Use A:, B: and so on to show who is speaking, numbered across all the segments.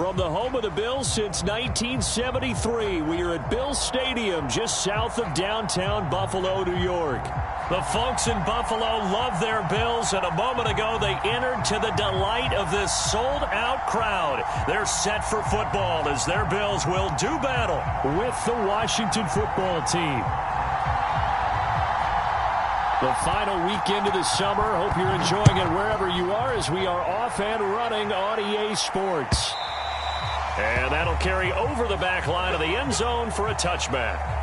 A: From the home of the Bills since 1973, we are at Bills Stadium just south of downtown Buffalo, New York. The folks in Buffalo love their Bills, and a moment ago they entered to the delight of this sold-out crowd. They're set for football as their Bills will do battle with the Washington football team. The final weekend of the summer. Hope you're enjoying it wherever you are as we are off and running on EA Sports. And that'll carry over the back line of the end zone for a touchback.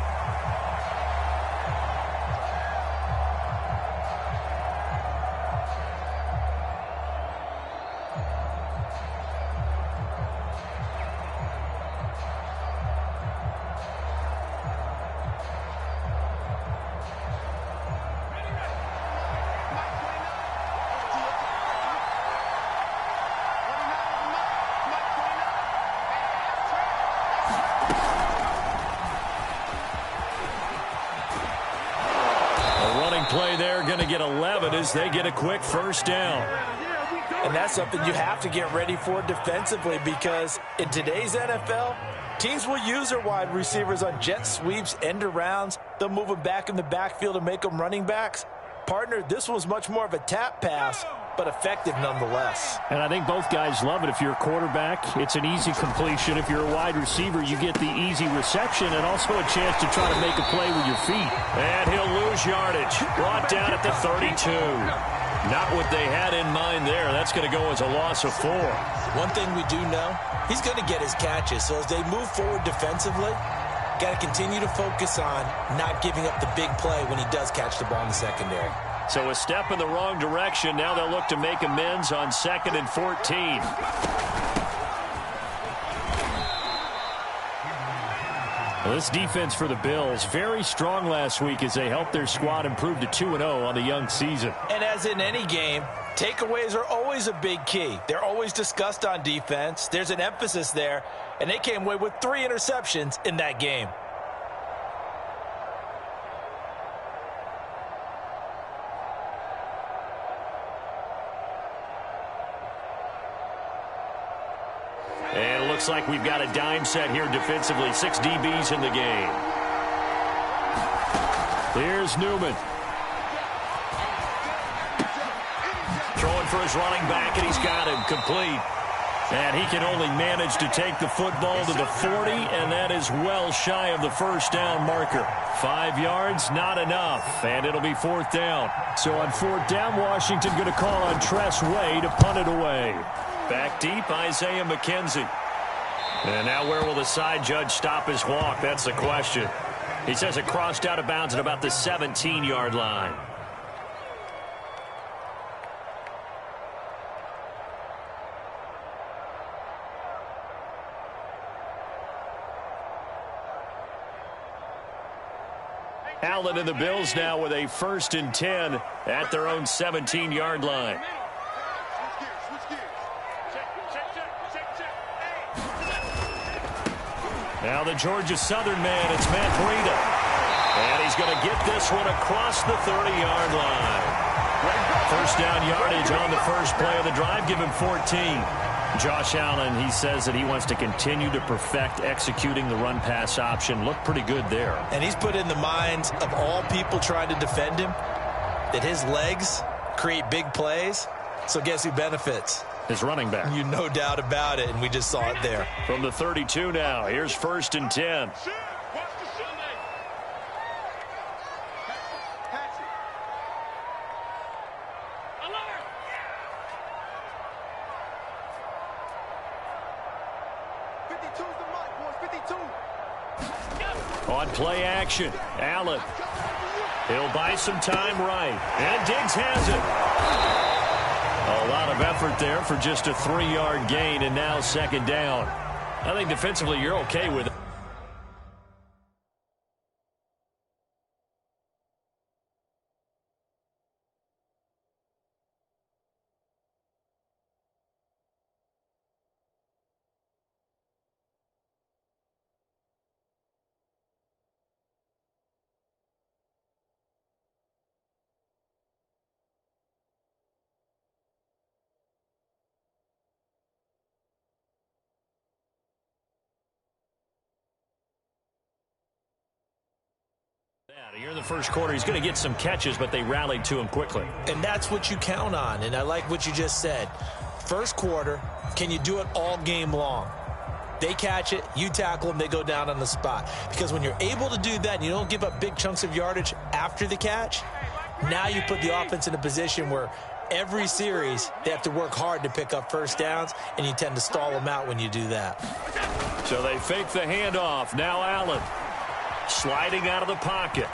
A: Play there, going to get 11 as they get a quick first down.
B: And that's something you have to get ready for defensively, because in today's NFL, teams will use their wide receivers on jet sweeps, end arounds. They'll move them back in the backfield and make them running backs. Partner, this was much more of a tap pass, but effective nonetheless.
A: And I think both guys love it. If you're a quarterback, it's an easy completion. If you're a wide receiver, you get the easy reception and also a chance to try to make a play with your feet. And he'll lose yardage. Brought down at the 32. Not what they had in mind there. That's going to go as a loss of 4.
B: One thing we do know, he's going to get his catches. So as they move forward defensively, got to continue to focus on not giving up the big play when he does catch the ball in the secondary.
A: So a step in the wrong direction. Now they'll look to make amends on 2nd and 14. Well, this defense for the Bills, very strong last week as they helped their squad improve to 2-0 on the young season.
B: And as in any game, takeaways are always a big key. They're always discussed on defense. There's an emphasis there, and they came away with 3 interceptions in that game.
A: And it looks like we've got a dime set here defensively. 6 DBs in the game. Here's Newman. Throwing for his running back, and he's got him complete. And he can only manage to take the football to the 40, and that is well shy of the first down marker. 5 yards, not enough, and it'll be 4th down. So on 4th down, Washington going to call on Tress Way to punt it away. Back deep, Isaiah McKenzie. And now where will the side judge stop his walk? That's the question. He says it crossed out of bounds at about the 17-yard line. Allen and the Bills now with a 1st and 10 at their own 17-yard line. Now the Georgia Southern man, it's Matt Breida. And he's going to get this one across the 30-yard line. First down yardage on the first play of the drive, give him 14. Josh Allen, he says that he wants to continue to perfect executing the run-pass option. Looked pretty good there.
B: And he's put in the minds of all people trying to defend him that his legs create big plays. So guess who benefits?
A: His running back.
B: You no doubt about it, and we just saw it there.
A: From the 32 now, here's 1st and 10. On play action, Allen. He'll buy some time right. And Diggs has it. A lot of effort there for just a 3-yard gain, and now 2nd down. I think defensively you're okay with it. Here in the first quarter, he's going to get some catches, but they rallied to him quickly.
B: And that's what you count on, and I like what you just said. First quarter, can you do it all game long? They catch it, you tackle them, they go down on the spot. Because when you're able to do that and you don't give up big chunks of yardage after the catch, now you put the offense in a position where every series they have to work hard to pick up first downs, and you tend to stall them out when you do that.
A: So they fake the handoff. Now Allen sliding out of the pocket.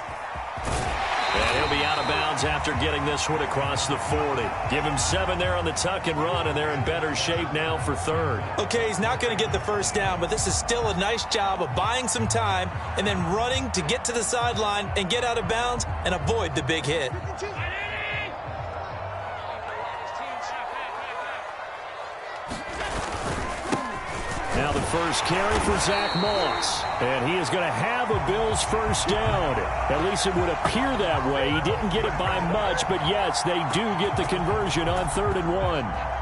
A: And he'll be out of bounds after getting this one across the 40. Give him 7 there on the tuck and run, and they're in better shape now for third.
B: Okay, he's not going to get the first down, but this is still a nice job of buying some time and then running to get to the sideline and get out of bounds and avoid the big hit.
A: Now the first carry for Zach Moss. And he is going to have a Bills first down. At least it would appear that way. He didn't get it by much, but yes, they do get the conversion on 3rd and 1.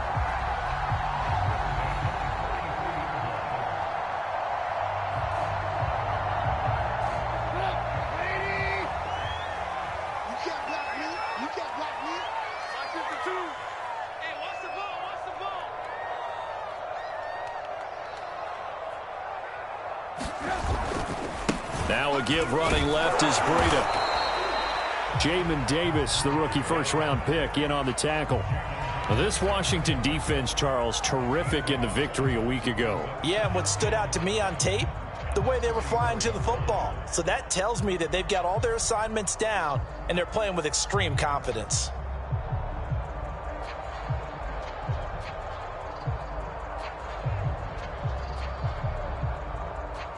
A: Now a give running left is Breida. Jamin Davis, the rookie first-round pick, in on the tackle. Now this Washington defense, Charles, terrific in the victory a week ago.
B: Yeah, and what stood out to me on tape, the way they were flying to the football. So that tells me that they've got all their assignments down, and they're playing with extreme confidence.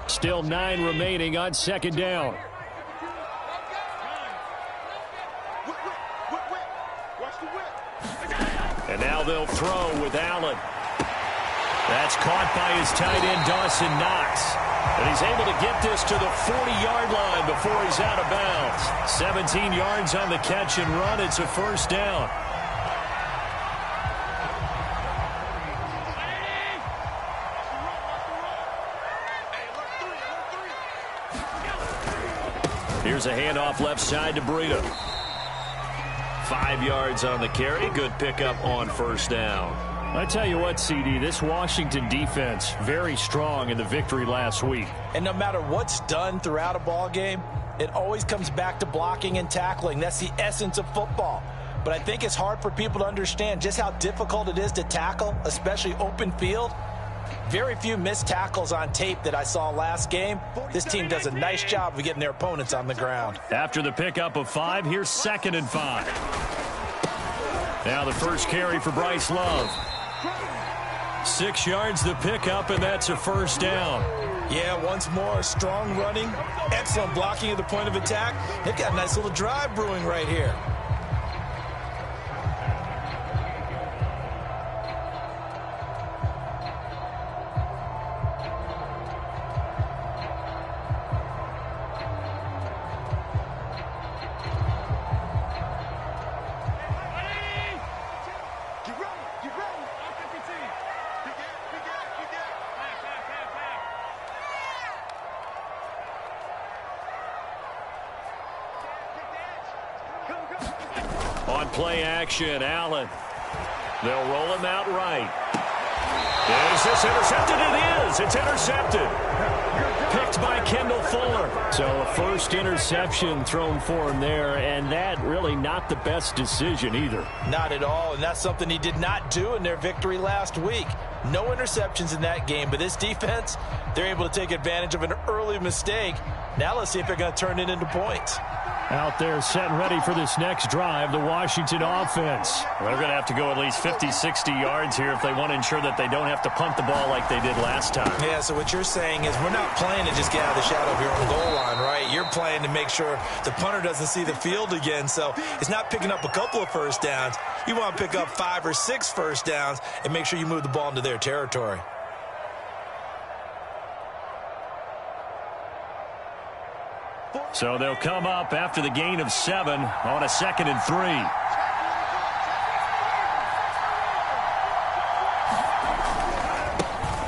A: Still 9 remaining on 2nd down. And now they'll throw with Allen. That's caught by his tight end, Dawson Knox. And he's able to get this to the 40-yard line before he's out of bounds. 17 yards on the catch and run. It's a first down. Here's a handoff left side to Breida. 5 yards on the carry. Good pickup on first down. I tell you what, CD, this Washington defense, very strong in the victory last week.
B: And no matter what's done throughout a ball game, it always comes back to blocking and tackling. That's the essence of football. But I think it's hard for people to understand just how difficult it is to tackle, especially open field. Very few missed tackles on tape that I saw last game. This team does a nice job of getting their opponents on the ground.
A: After the pickup of 5, here's 2nd and 5. Now the first carry for Bryce Love. 6 yards the pickup, and that's a first down.
B: Yeah, once more, strong running, excellent blocking at the point of attack. They've got a nice little drive brewing right here.
A: On play action, Allen. They'll roll him out right. Is this intercepted? It is. It's intercepted. Picked by Kendall Fuller. So a first interception thrown for him there, and that really not the best decision either.
B: Not at all, and that's something he did not do in their victory last week. No interceptions in that game, but this defense, they're able to take advantage of an early mistake. Now let's see if they're going to turn it into points.
A: Out there set and ready for this next drive, the Washington offense. They're going to have to go at least 50, 60 yards here if they want to ensure that they don't have to punt the ball like they did last time.
B: Yeah, so what you're saying is we're not playing to just get out of the shadow of your own goal line, right? You're playing to make sure the punter doesn't see the field again. So it's not picking up a couple of first downs. You want to pick up 5 or 6 first downs and make sure you move the ball into their territory.
A: So they'll come up after the gain of 7 on a 2nd and 3.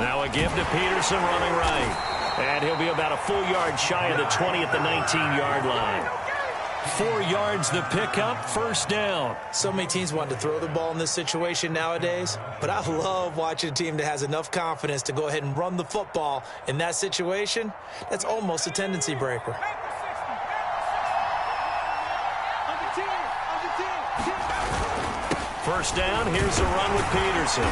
A: Now a give to Peterson running right. And he'll be about a full yard shy of the 20 at the 19-yard line. 4 yards the pickup, first down.
B: So many teams want to throw the ball in this situation nowadays, but I love watching a team that has enough confidence to go ahead and run the football in that situation. That's almost a tendency breaker.
A: First down, here's a run with Peterson.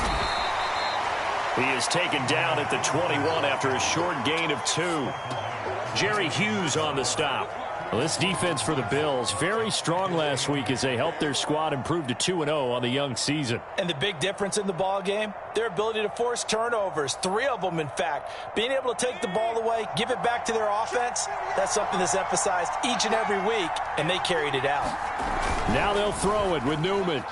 A: He is taken down at the 21 after a short gain of 2. Jerry Hughes on the stop.
C: Well, this defense for the Bills, very strong last week as they helped their squad improve to 2-0 on the young season.
B: And the big difference in the ball game, their ability to force turnovers, 3 of them in fact. Being able to take the ball away, give it back to their offense, that's something that's emphasized each and every week, and they carried it out.
A: Now they'll throw it with Newman.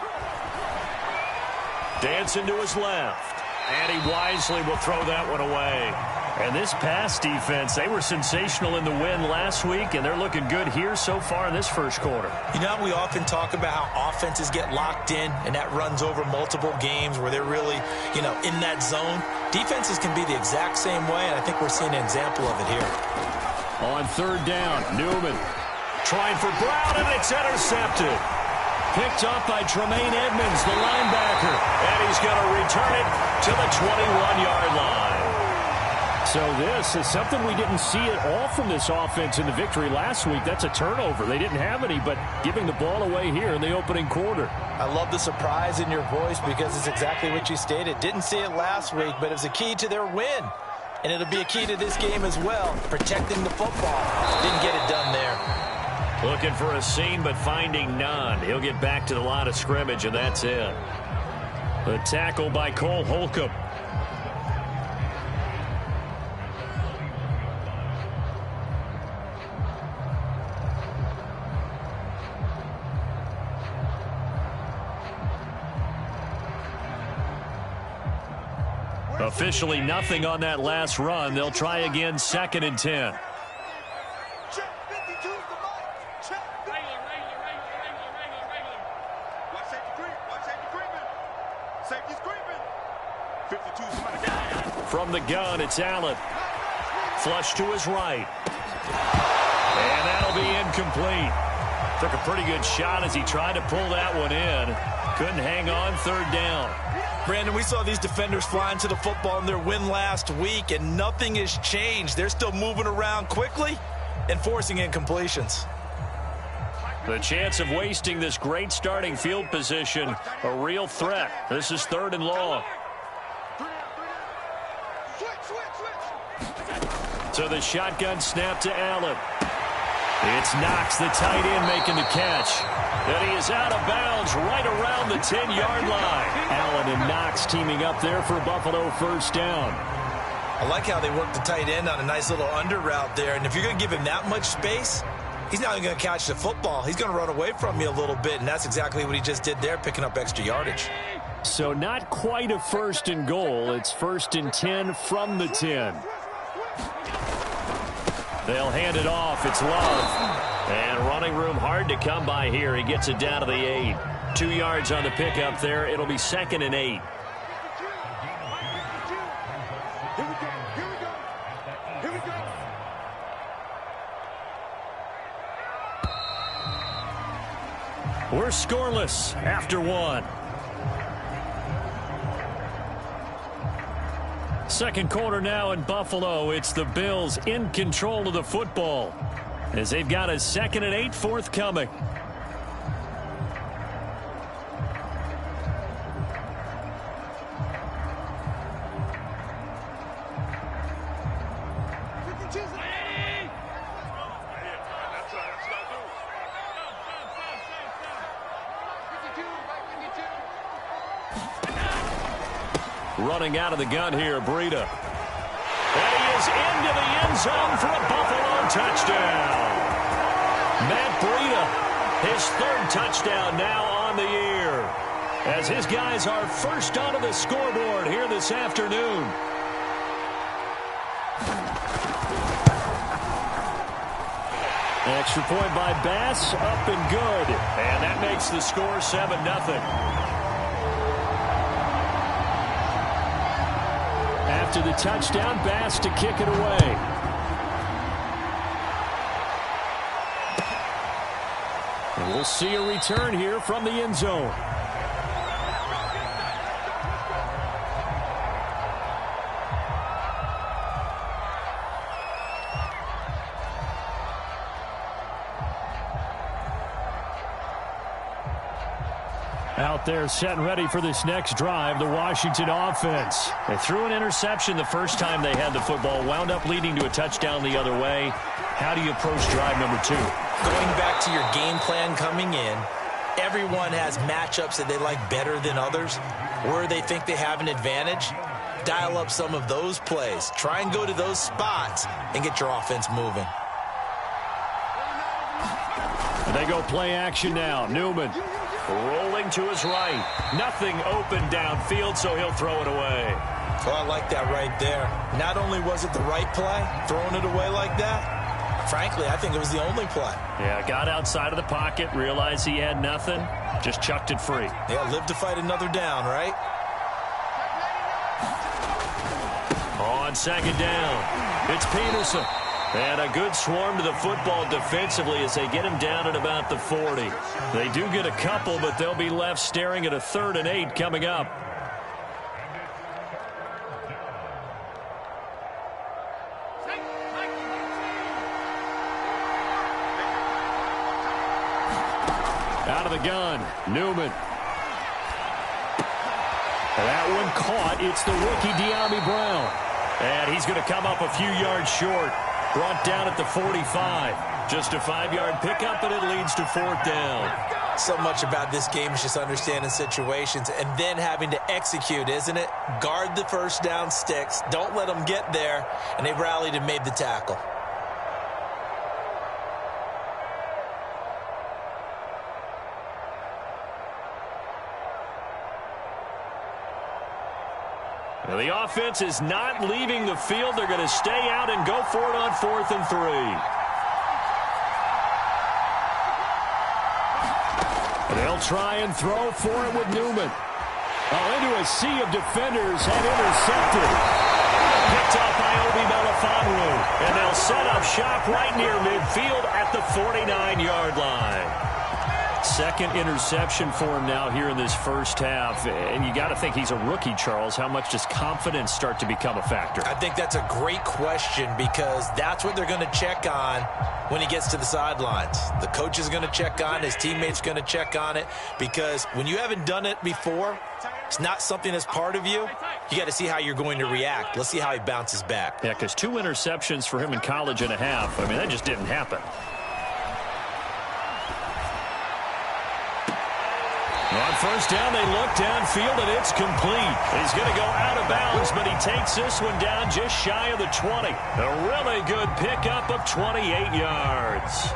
A: Dancing to his left. And he wisely will throw that one away.
C: And this pass defense, they were sensational in the win last week, and they're looking good here so far in this first quarter.
B: You know, we often talk about how offenses get locked in, and that runs over multiple games where they're really, in that zone. Defenses can be the exact same way, and I think we're seeing an example of it here.
C: On third down, Newman
A: trying for Brown, and it's intercepted. Picked up by Tremaine Edmonds, the linebacker. And he's going to return it to the 21-yard line.
C: So this is something we didn't see at all from this offense in the victory last week. That's a turnover. They didn't have any, but giving the ball away here in the opening quarter.
B: I love the surprise in your voice because it's exactly what you stated. Didn't see it last week, but it was a key to their win. And it'll be a key to this game as well, protecting the football. Didn't get it done there.
A: Looking for a seam, but finding none. He'll get back to the line of scrimmage, and that's it. The tackle by Cole Holcomb. Officially nothing on that last run. They'll try again, 2nd and 10. From the gun, it's Allen. Flush to his right. And that'll be incomplete. Took a pretty good shot as he tried to pull that one in. Couldn't hang on, 3rd down.
B: Brandon, we saw these defenders flying to the football in their win last week, and nothing has changed. They're still moving around quickly and forcing incompletions.
A: The chance of wasting this great starting field position, a real threat. This is 3rd and long. So the shotgun snap to Allen. It's Knox, the tight end, making the catch. And he is out of bounds right around the 10-yard line. Allen and Knox teaming up there for Buffalo first down.
B: I like how they work the tight end on a nice little under route there. And if you're going to give him that much space, he's not even going to catch the football. He's going to run away from you a little bit, and that's exactly what he just did there, picking up extra yardage.
C: So not quite a 1st and goal. It's 1st and 10 from the 10.
A: They'll hand it off. It's Love. And running room hard to come by here. He gets it down to the 8. 2 yards on the pickup there. It'll be 2nd and 8. We're scoreless after 1. Second quarter now in Buffalo. It's the Bills in control of the football as they've got a 2nd and 8 forthcoming. Running out of the gun here, Breida. And he is into the end zone for a Buffalo touchdown. Matt Breida, his 3rd touchdown now on the year, as his guys are first onto the scoreboard here this afternoon. Extra point by Bass, up and good. And that makes the score 7-0. After the touchdown, Bass to kick it away.
C: And we'll see a return here from the end zone. Out there set and ready for this next drive, the Washington offense.
A: They threw an interception the first time they had the football, wound up leading to a touchdown the other way. How do you approach drive number 2?
B: Going back to your game plan coming in, everyone has matchups that they like better than others. Where they think they have an advantage, dial up some of those plays. Try and go to those spots and get your offense moving.
C: They go play action now. Newman.
A: Rolling to his right. Nothing open downfield, so he'll throw it away.
B: Well, I like that right there. Not only was it the right play, throwing it away like that, frankly, I think it was the only play.
A: Yeah, got outside of the pocket, realized he had nothing, just chucked it free.
B: Yeah, live to fight another down, right?
A: On second down, it's Peterson. And a good swarm to the football defensively as they get him down at about the 40. They do get a couple, but they'll be left staring at a 3rd and 8 coming up.
C: Out of the gun, Newman. That one caught. It's the rookie De'Ami Brown.
A: And he's going to come up a few yards short. Brought down at the 45. Just a 5-yard pickup, and it leads to 4th down.
B: So much about this game is just understanding situations and then having to execute, isn't it? Guard the first down sticks. Don't let them get there. And they rallied and made the tackle.
A: Now the offense is not leaving the field. They're going to stay out and go for it on 4th and 3.
C: They'll try and throw for it with Newman. Into a sea of defenders and intercepted.
A: Picked up by Obi Melifonwu. And they'll set up shop right near midfield at the 49-yard line. Second interception for him now here in this first half. And you got to think he's a rookie, Charles. How much does confidence start to become a factor?
B: I think that's a great question because that's what they're going to check on when he gets to the sidelines. The coach is going to check on it. His teammates going to check on it because when you haven't done it before, it's not something that's part of you. You got to see how you're going to react. Let's see how he bounces back.
A: Yeah, because 2 interceptions for him in college and a half. I mean, that just didn't happen. On first down, they look downfield, and it's complete. He's going to go out of bounds, but he takes this one down just shy of the 20. A really good pickup of 28 yards.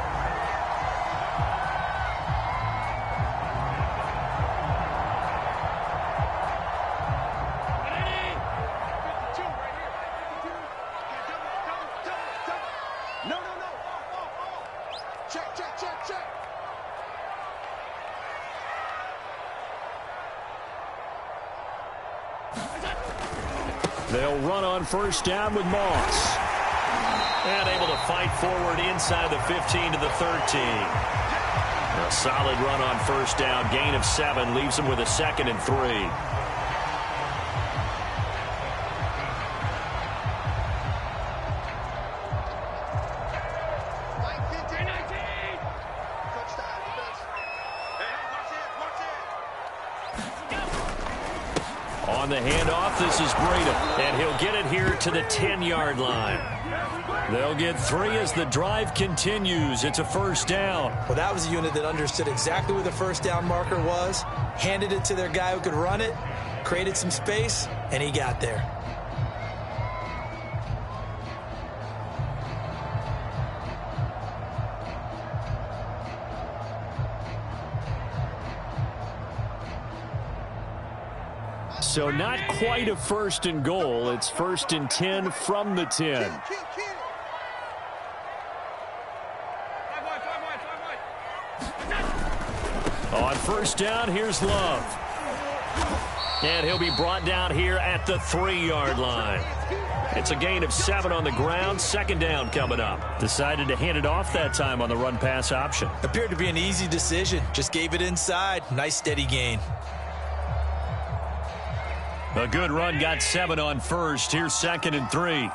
C: They'll run on first down with Moss.
A: And able to fight forward inside the 15 to the 13. A solid run on first down. Gain of 7 leaves him with a 2nd and 3. On the handoff, this is Breda, and he'll get it here to the 10-yard line. They'll get 3 as the drive continues. It's a first down.
B: Well, that was a unit that understood exactly where the first down marker was, handed it to their guy who could run it, created some space, and he got there.
C: So not quite a 1st and goal. It's 1st and 10 from the 10. On first down, here's Love.
A: And he'll be brought down here at the 3-yard line. It's a gain of 7 on the ground. Second down coming up.
C: Decided to hand it off that time on the run-pass option.
B: Appeared to be an easy decision. Just gave it inside. Nice steady gain.
A: A good run got 7 on first. Here's 2nd and 3.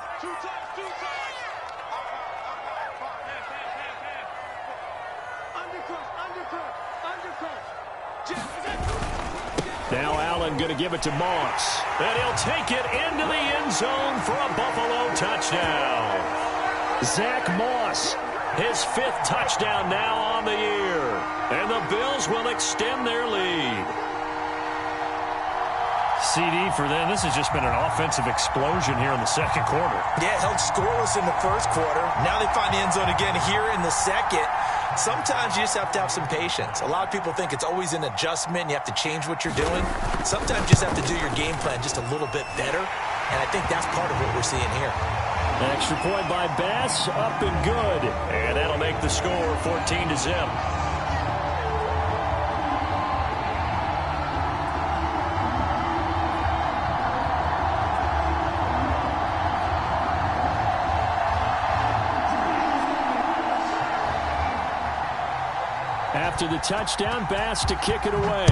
A: Now Allen going to give it to Moss. And he'll take it into the end zone for a Buffalo touchdown. Zach Moss, his 5th touchdown now on the year. And the Bills will extend their lead.
C: CD for them. This has just been an offensive explosion here in the second quarter.
B: Yeah, held scoreless in the first quarter. Now they find the end zone again here in the second. Sometimes you just have to have some patience. A lot of people think it's always an adjustment. You have to change what you're doing. Sometimes you just have to do your game plan just a little bit better. And I think that's part of what we're seeing here.
A: An extra point by Bass, up and good. And that'll make the score 14-0. After the touchdown, Bass to kick it away.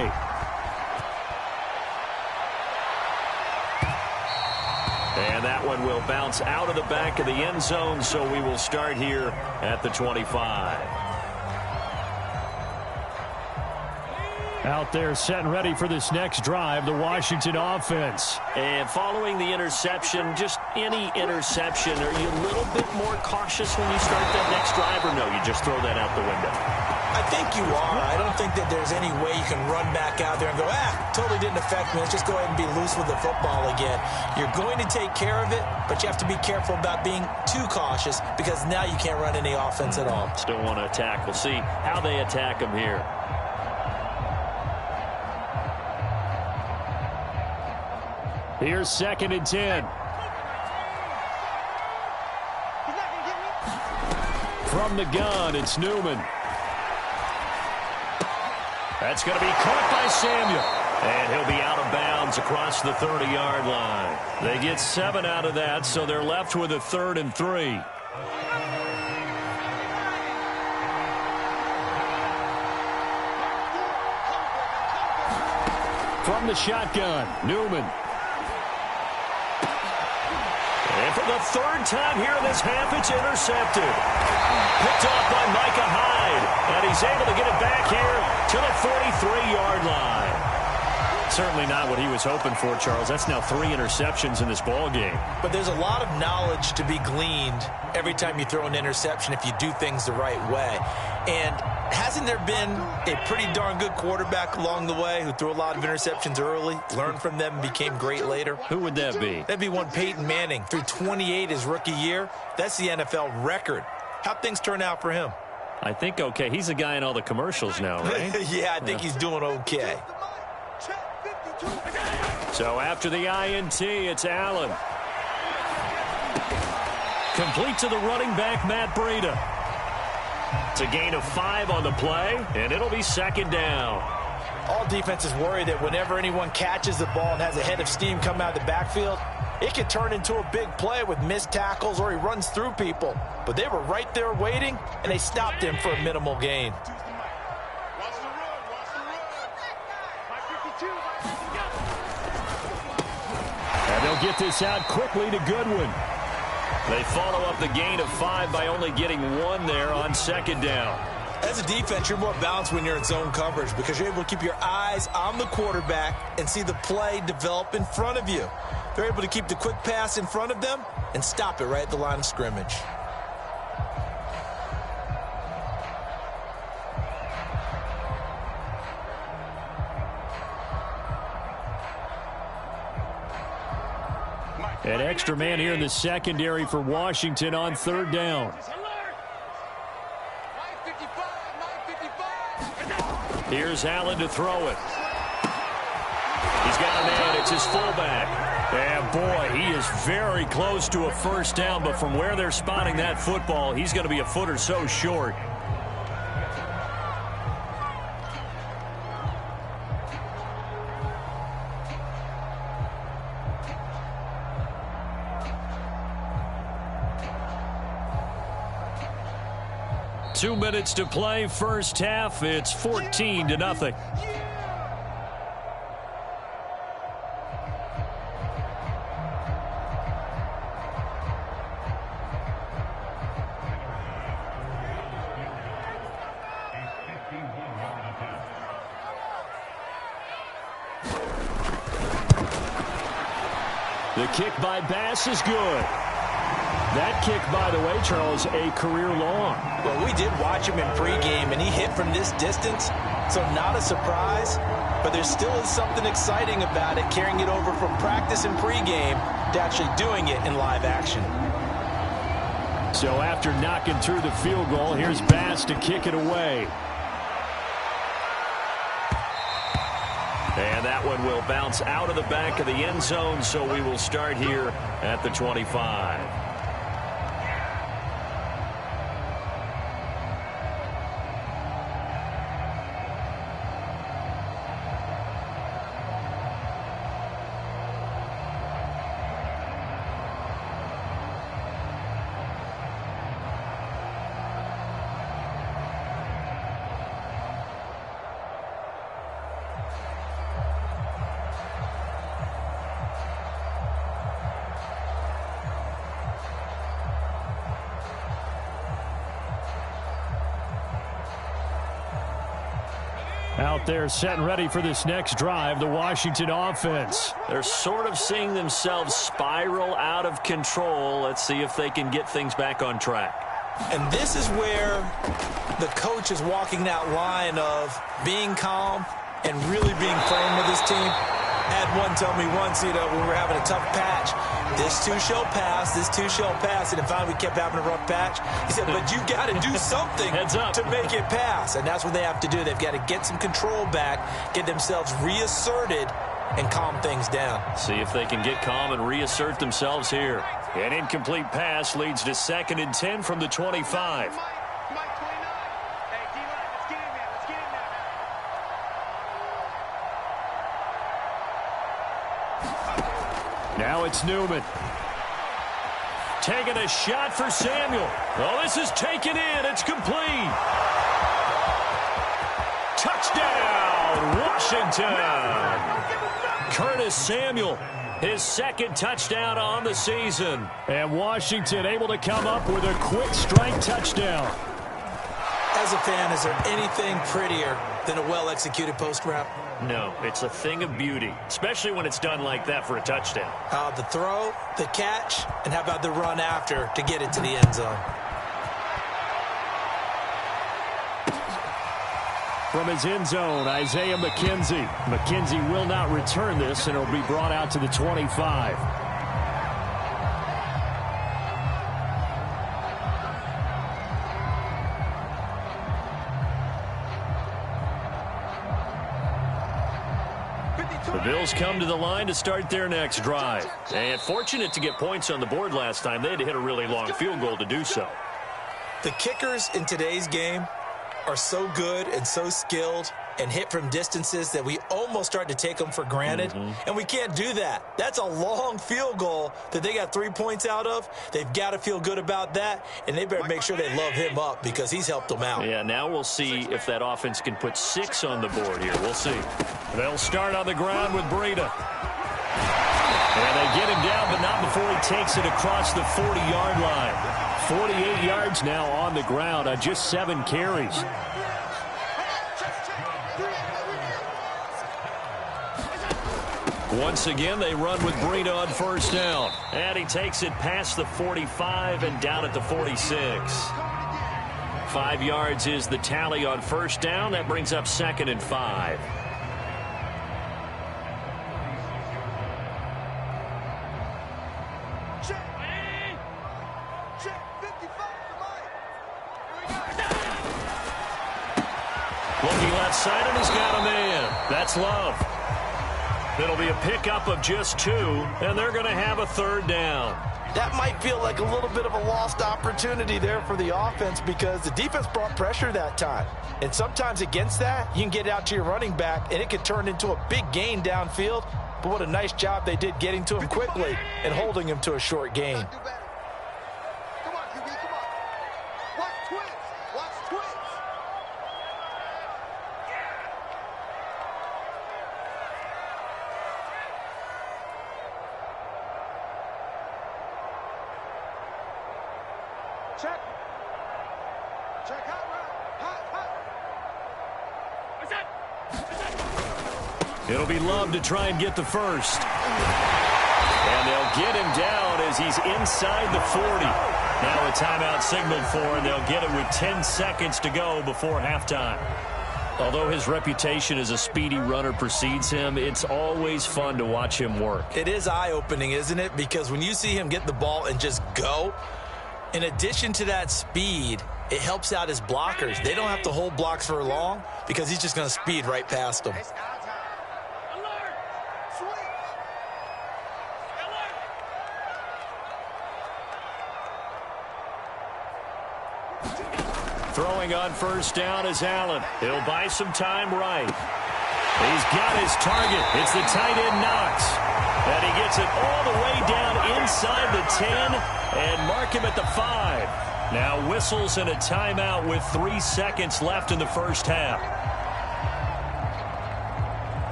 A: And that one will bounce out of the back of the end zone, so we will start here at the 25.
C: Out there set and ready for this next drive, the Washington offense.
A: And following the interception, just any interception, are you a little bit more cautious when you start that next drive, or no, you just throw that out the window?
B: I think you are. I don't think that there's any way you can run back out there and go, totally didn't affect me. Let's just go ahead and be loose with the football again. You're going to take care of it, but you have to be careful about being too cautious because now you can't run any offense at all.
A: Still want to attack. We'll see how they attack him here.
C: Here's 2nd and 10. From the gun, it's Newman.
A: That's going to be caught by Samuel. And he'll be out of bounds across the 30-yard line. They get 7 out of that, so they're left with a 3rd and 3.
C: From the shotgun, Newman.
A: And for the 3rd time here in this half, it's intercepted. Picked off by Micah Hyde. And he's able to get it back here to the 43-yard line.
C: Certainly not what he was hoping for, Charles. That's now 3 interceptions in this ball game.
B: But there's a lot of knowledge to be gleaned every time you throw an interception if you do things the right way. And hasn't there been a pretty darn good quarterback along the way who threw a lot of interceptions early, learned from them, and became great later?
C: Who would that be?
B: That'd be one Peyton Manning. Threw 28 his rookie year. That's the NFL record. How'd things turn out for him?
C: I think okay. He's the guy in all the commercials now, right?
B: Yeah, I think he's doing okay.
A: So after the INT, it's Allen. Complete to the running back, Matt Breida. It's a gain of 5 on the play, and it'll be 2nd down.
B: All defenses worry that whenever anyone catches the ball and has a head of steam come out of the backfield, it could turn into a big play with missed tackles or he runs through people. But they were right there waiting, and they stopped him for a minimal gain.
C: And they'll get this out quickly to Goodwin.
A: They follow up the gain of 5 by only getting 1 there on 2nd down.
B: As a defense, you're more balanced when you're in zone coverage because you're able to keep your eyes on the quarterback and see the play develop in front of you. They're able to keep the quick pass in front of them and stop it right at the line of scrimmage.
C: An extra man here in the secondary for Washington on 3rd down.
A: Here's Allen to throw it. He's got a man. It's his fullback. And, boy, he is very close to a 1st down, but from where they're spotting that football, he's going to be a foot or so short. 2 minutes to play, first half. It's 14-0.
C: The kick by Bass is good. That kick, by the way, Charles, a career long.
B: Well, we did watch him in pregame, and he hit from this distance, so not a surprise. But there still is something exciting about it, carrying it over from practice and pregame to actually doing it in live action.
C: So after knocking through the field goal, here's Bass to kick it away.
A: And that one will bounce out of the back of the end zone, so we will start here at the 25.
C: Out there set and ready for this next drive, the Washington offense.
A: They're sort of seeing themselves spiral out of control. Let's see if they can get things back on track.
B: And this is where the coach is walking that line of being calm and really being firm with his team. Had one tell me once, when we were having a tough patch, this too shall pass, this too shall pass. And then finally we kept having a rough patch. He said, but you got to do something to make it pass. And that's what they have to do. They've got to get some control back, get themselves reasserted, and calm things down.
A: See if they can get calm and reassert themselves here. An incomplete pass leads to 2nd and 10 from the 25.
C: Now it's Newman.
A: Taking a shot for Samuel. Oh, this is taken in. It's complete. Touchdown, Washington. Curtis Samuel, his 2nd touchdown on the season.
C: And Washington able to come up with a quick strike touchdown.
B: As a fan, is there anything prettier than a well-executed post route?
A: No, it's a thing of beauty, especially when it's done like that for a touchdown.
B: The throw, the catch, and how about the run after to get it to the end zone?
C: From his end zone, Isaiah McKenzie. McKenzie will not return this, and it'll be brought out to the 25.
A: The Bills come to the line to start their next drive. And fortunate to get points on the board last time. They had to hit a really long field goal to do so.
B: The kickers in today's game are so good and so skilled and hit from distances that we almost start to take them for granted. And we can't do that. That's a long field goal that they got 3 points out of. They've got to feel good about that, and they better make sure they love him up because he's helped them out.
A: Yeah, now we'll see if that offense can put 6 on the board here. We'll see. They'll start on the ground with Breida. And they get him down, but not before he takes it across the 40-yard line. 48 yards now on the ground on just 7 carries. Once again, they run with Breida on first down. And he takes it past the 45 and down at the 46. 5 yards is the tally on first down. That brings up 2nd and 5. Looking left side, and he's got a man. That's Love. It'll be a pickup of just 2, and they're going to have a 3rd down.
B: That might feel like a little bit of a lost opportunity there for the offense because the defense brought pressure that time. And sometimes against that, you can get out to your running back, and it can turn into a big gain downfield. But what a nice job they did getting to him quickly and holding him to a short gain.
D: Come on, QB, come on. Watch twins.
A: It'll be Love to try and get the first. And they'll get him down as he's inside the 40. Now a timeout signaled for, and they'll get it with 10 seconds to go before halftime. Although his reputation as a speedy runner precedes him, it's always fun to watch him work.
B: It is eye-opening, isn't it? Because when you see him get the ball and just go, in addition to that speed, it helps out his blockers. They don't have to hold blocks for long because he's just going to speed right past them.
A: Throwing on first down is Allen. He'll buy some time right. He's got his target. It's the tight end Knox. And he gets it all the way down inside the 10 and mark him at the 5. Now whistles and a timeout with 3 seconds left in the first half.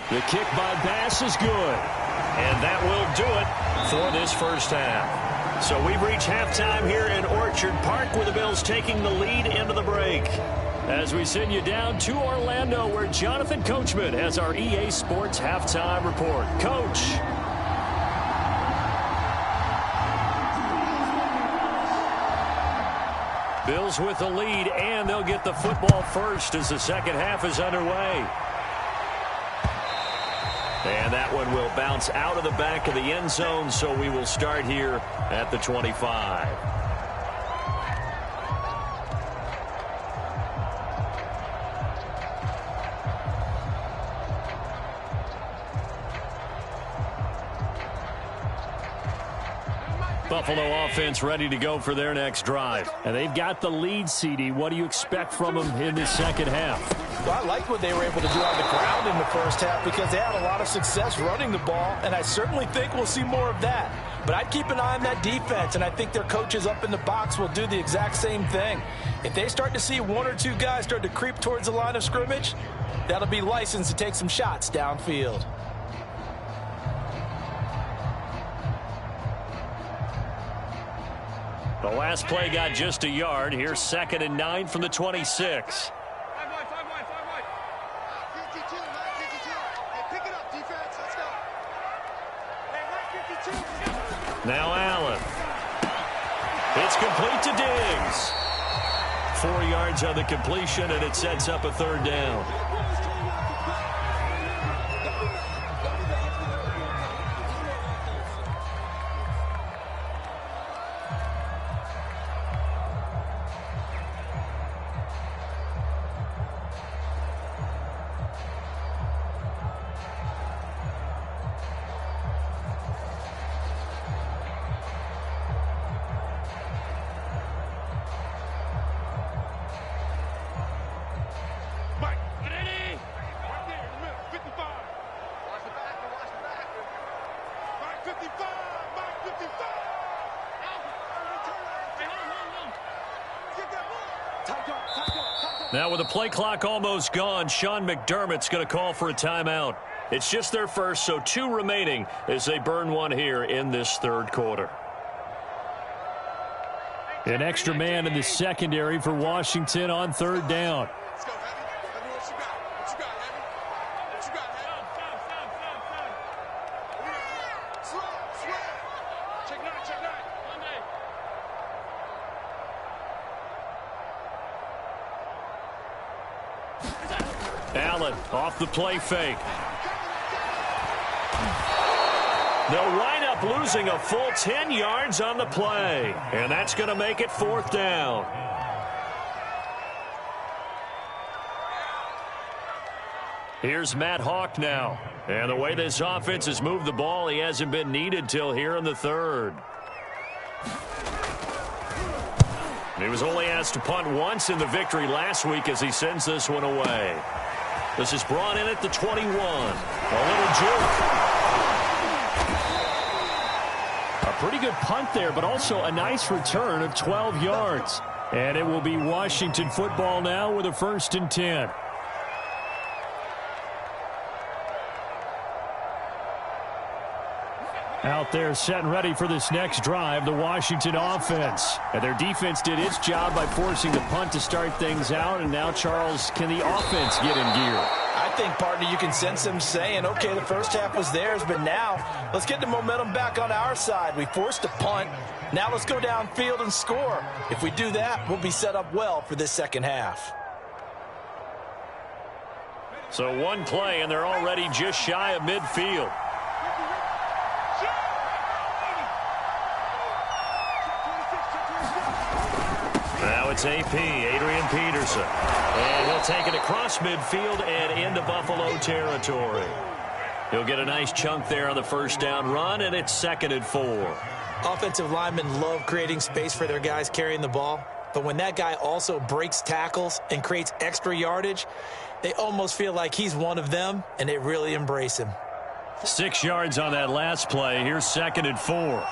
A: The kick by Bass is good. And that will do it for this first half. So we've reached halftime here in Orchard Park, where the Bills taking the lead into the break. As we send you down to Orlando, where Jonathan Coachman has our EA Sports halftime report. Coach. Bills with the lead, and they'll get the football first as the second half is underway. And that one will bounce out of the back of the end zone, so we will start here at the 25. Buffalo offense ready to go for their next drive. And they've got the lead, CD. What do you expect from them in this second half?
B: Well, I like what they were able to do on the ground in the first half because they had a lot of success running the ball, and I certainly think we'll see more of that. But I'd keep an eye on that defense, and I think their coaches up in the box will do the exact same thing. If they start to see one or two guys start to creep towards the line of scrimmage, that'll be licensed to take some shots downfield.
A: The last play got just a yard. Here's 2nd and 9 from the 26. Now Allen. It's complete to Diggs. 4 yards on the completion, and it sets up a 3rd down. Now with the play clock almost gone, Sean McDermott's going to call for a timeout. It's just their first, so 2 remaining as they burn one here in this 3rd quarter.
C: An extra man in the secondary for Washington on 3rd down.
A: Allen off the play fake. They'll wind up losing a full 10 yards on the play. And that's going to make it 4th down. Here's Matt Hawk now. And the way this offense has moved the ball, he hasn't been needed till here in the 3rd. He was only asked to punt once in the victory last week as he sends this one away. This is brought in at the 21. A little juke.
C: A pretty good punt there, but also a nice return of 12 yards. And it will be Washington football now with a 1st and 10. Out there set and ready for this next drive, the Washington offense. And their defense did its job by forcing the punt to start things out. And now, Charles, can the offense get in gear?
B: I think, partner, you can sense them saying, okay, the first half was theirs, but now let's get the momentum back on our side. We forced a punt. Now let's go downfield and score. If we do that, we'll be set up well for this second half.
A: So one play, and they're already just shy of midfield. Now it's AP, Adrian Peterson. And he'll take it across midfield and into Buffalo territory. He'll get a nice chunk there on the first down run, and it's 2nd and 4.
B: Offensive linemen love creating space for their guys carrying the ball. But when that guy also breaks tackles and creates extra yardage, they almost feel like he's one of them, and they really embrace him.
A: 6 yards on that last play. Here's 2nd and 4.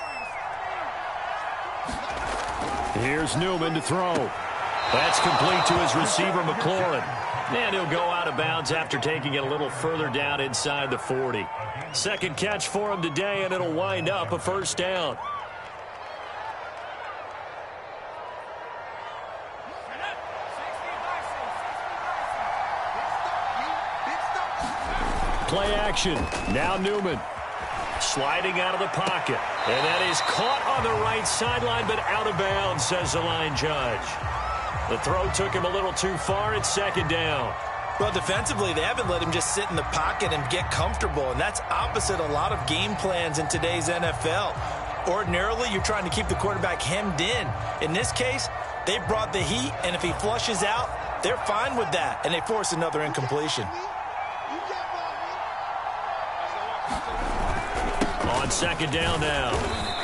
C: Here's Newman to throw.
A: That's complete to his receiver, McLaurin. And he'll go out of bounds after taking it a little further down inside the 40. Second catch for him today, and it'll wind up a 1st down.
C: Play action. Now Newman.
A: Sliding out of the pocket. And that is caught on the right sideline, but out of bounds, says the line judge. The throw took him a little too far. It's 2nd down.
B: Well, defensively, they haven't let him just sit in the pocket and get comfortable, and that's opposite a lot of game plans in today's NFL. Ordinarily, you're trying to keep the quarterback hemmed in. In this case, they brought the heat, and if he flushes out, they're fine with that, and they force another incompletion.
A: On 2nd down now,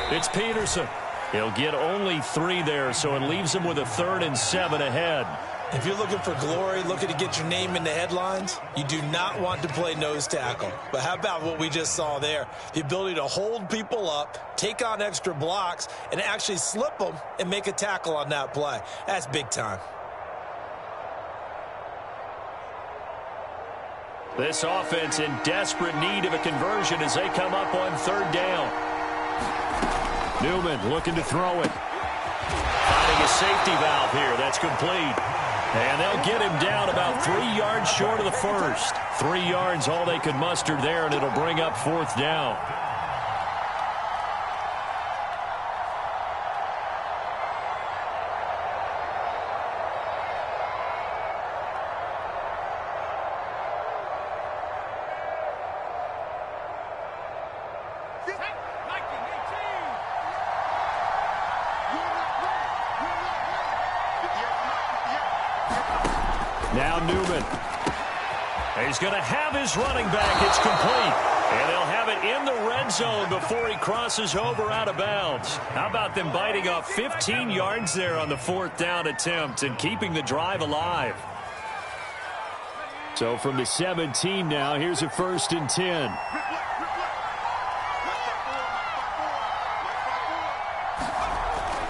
A: it's Peterson. He'll get only 3 there, so it leaves him with a 3rd and 7 ahead.
B: If you're looking for glory, looking to get your name in the headlines, you do not want to play nose tackle. But how about what we just saw there? The ability to hold people up, take on extra blocks, and actually slip them and make a tackle on that play. That's big time.
A: This offense in desperate need of a conversion as they come up on 3rd down.
C: Newman looking to throw it.
A: Finding a safety valve here. That's complete. And they'll get him down about 3 yards short of the first. 3 yards all they could muster there, and it'll bring up 4th down.
C: Now Newman.
A: He's going to have his running back. It's complete. And they'll have it in the red zone before he crosses over out of bounds. How about them biting off 15 yards there on the 4th down attempt and keeping the drive alive?
C: So from the 17 now, here's a 1st and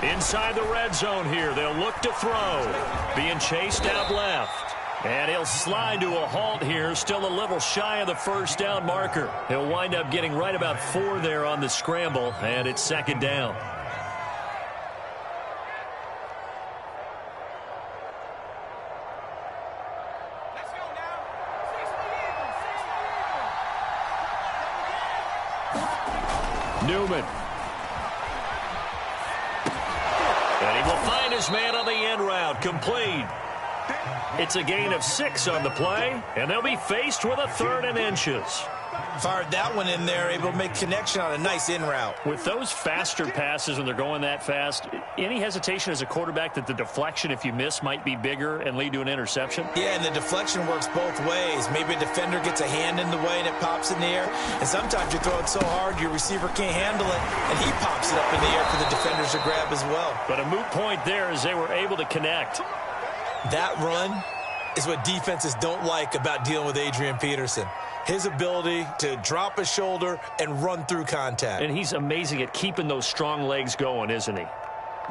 C: 10.
A: Inside the red zone here, they'll look to throw. Being chased out left. And he'll slide to a halt here, still a little shy of the 1st down marker. He'll wind up getting right about 4 there on the scramble, and it's 2nd down.
C: Newman.
A: And he will find his man on the end route, complete. It's a gain of 6 on the play, and they'll be faced with a 3rd and inches.
B: Fired that one in there, able to make connection on a nice in route.
C: With those faster passes when they're going that fast, any hesitation as a quarterback that the deflection, if you miss, might be bigger and lead to an interception?
B: Yeah, and the deflection works both ways. Maybe a defender gets a hand in the way and it pops in the air. And sometimes you throw it so hard your receiver can't handle it, and he pops it up in the air for the defenders to grab as well.
A: But a moot point there as they were able to connect.
B: That run is what defenses don't like about dealing with Adrian Peterson. His ability to drop a shoulder and run through contact.
C: And he's amazing at keeping those strong legs going, isn't he?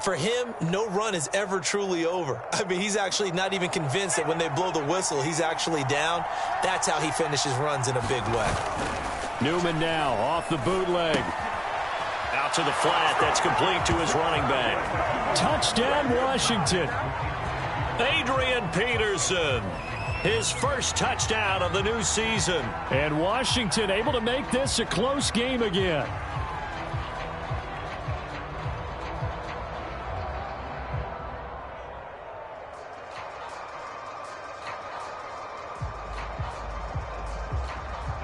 B: For him, no run is ever truly over. I mean, he's actually not even convinced that when they blow the whistle, he's actually down. That's how he finishes runs in a big way.
C: Newman now off the bootleg.
A: Out to the flat. That's complete to his running back.
C: Touchdown, Washington.
A: Adrian Peterson. His first touchdown of the new season.
C: And Washington able to make this a close game again.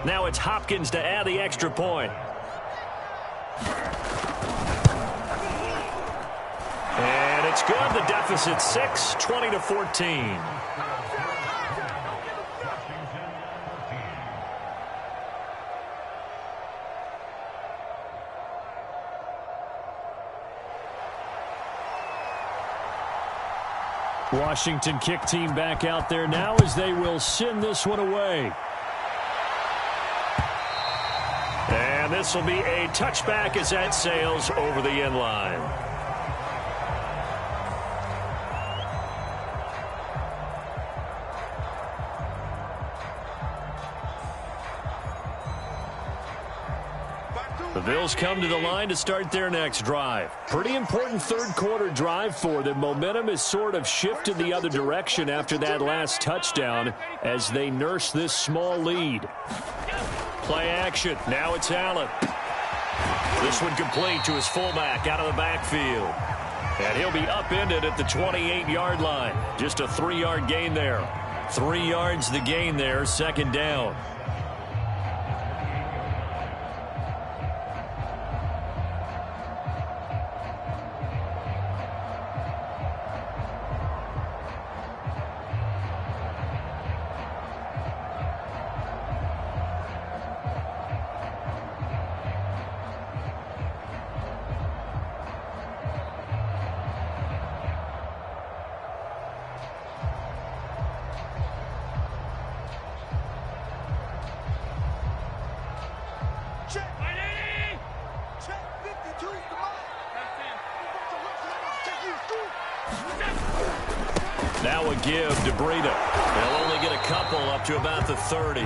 A: Now it's Hopkins to add the extra point. And it's good. The deficit 6, 20-14.
C: Washington kick team back out there now as they will send this one away.
A: And this will be a touchback as that sails over the end line. The Bills come to the line to start their next drive. Pretty important third-quarter drive for them. Momentum has sort of shifted the other direction after that last touchdown as they nurse this small lead. Play action. Now it's Allen. This one complete to his fullback out of the backfield. And he'll be upended at the 28-yard line. Just a 3-yard gain there. 3 yards the gain there, second down. Now a give to Breida. They'll only get a couple up to about the 30.